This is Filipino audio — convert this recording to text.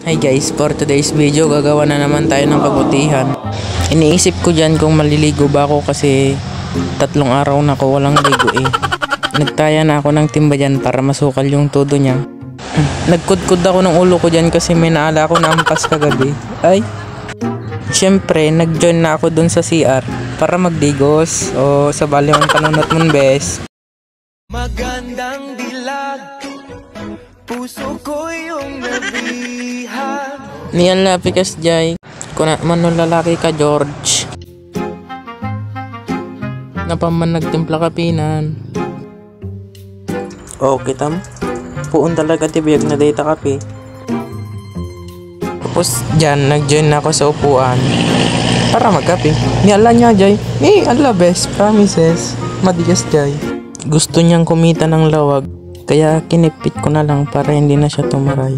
Hi guys, for today's video gagawa na naman tayo ng pagutihan. Iniisip ko dyan kung maliligo ba ako kasi 3 araw na ko walang ligo eh. Nagtaya na ako ng timba dyan para masukal yung todo niya. Nagkudkud ako ng ulo ko dyan kasi may naala ako na ampas kagabi. Ay! Siyempre, nag-join na ako dun sa CR para magdigos o sa baliwan panunot mong bes. Magandang dilag, puso ko yung nabihag. Niyan lapikas jay, kung man nung lalaki ka George. Napaman nagtimpla kapinan. Okay tam, puun talaga tibiyag na data kape. Tapos dyan, nag-join na ako sa upuan para magkape. Niala niya jay, ala best promises, madigas jay. Gusto niyang kumita ng lawag, kaya kinipit ko na lang para hindi na siya tumaray.